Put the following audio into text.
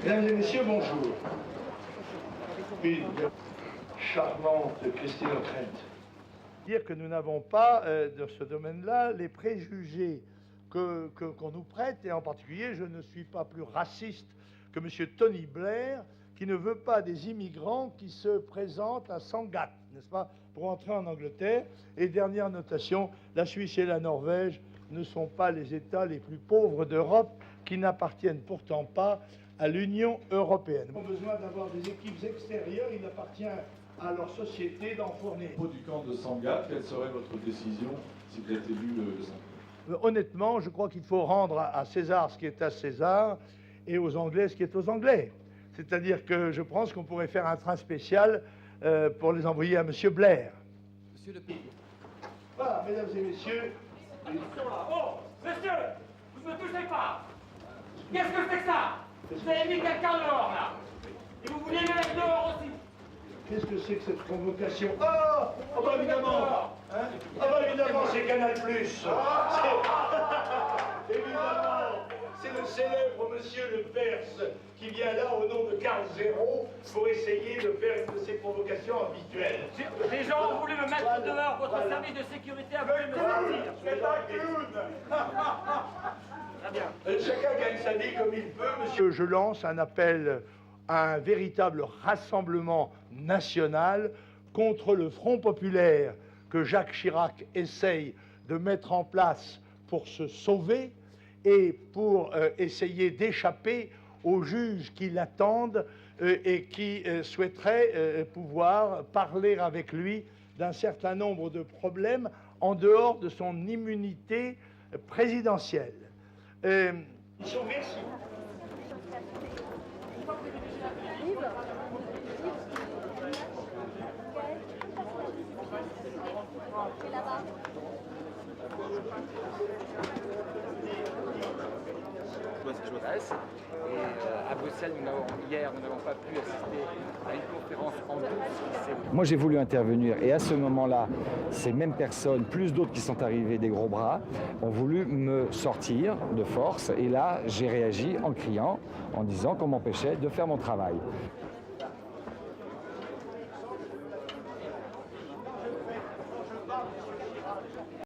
Mesdames et messieurs, bonjour. Une charmante Christine O'Krent. Dire que nous n'avons pas, dans ce domaine-là, les préjugés qu'on nous prête, et en particulier, je ne suis pas plus raciste que M. Tony Blair, qui ne veut pas des immigrants qui se présentent à Sangatte, n'est-ce pas, pour entrer en Angleterre. Et dernière notation, la Suisse et la Norvège ne sont pas les États les plus pauvres d'Europe, qui n'appartiennent pourtant pas à l'Union européenne. Ils ont besoin d'avoir des équipes extérieures, il appartient à leur société d'en fournir. Au du camp de Sangatte, quelle serait votre décision si vous êtes élu le 5 mai? Honnêtement, je crois qu'il faut rendre à César ce qui est à César et aux Anglais ce qui est aux Anglais. C'est-à-dire que je pense qu'on pourrait faire un train spécial pour les envoyer à M. Blair. Monsieur le Président. Voilà, mesdames et messieurs. Oh, monsieur, vous ne me touchez pas. Qu'est-ce que c'est que ça? Vous avez mis quelqu'un dehors, là. Et vous vouliez me mettre dehors aussi. Qu'est-ce que c'est que cette convocation? Ah, oh bah évidemment, hein? Ah bah évidemment, c'est Canal+. Évidemment, c'est le célèbre monsieur le Perse qui vient là au nom de Karl Zéro pour essayer de faire une de ses provocations habituelles. Les gens ont voulu me mettre dehors, votre service de sécurité a voulu me sortir. C'est un clown. Très bien. Chacun gagne sa vie comme il peut, monsieur. Je lance un appel à un véritable rassemblement national contre le Front populaire que Jacques Chirac essaye de mettre en place pour se sauver et pour essayer d'échapper aux juges qui l'attendent et qui souhaiteraient pouvoir parler avec lui d'un certain nombre de problèmes en dehors de son immunité présidentielle. Merci. Et à Bruxelles, hier, nous n'avons pas pu assister à une conférence en douce. Moi, j'ai voulu intervenir et à ce moment-là, ces mêmes personnes, plus d'autres qui sont arrivés des gros bras, ont voulu me sortir de force. Et là, j'ai réagi en criant, en disant qu'on m'empêchait de faire mon travail.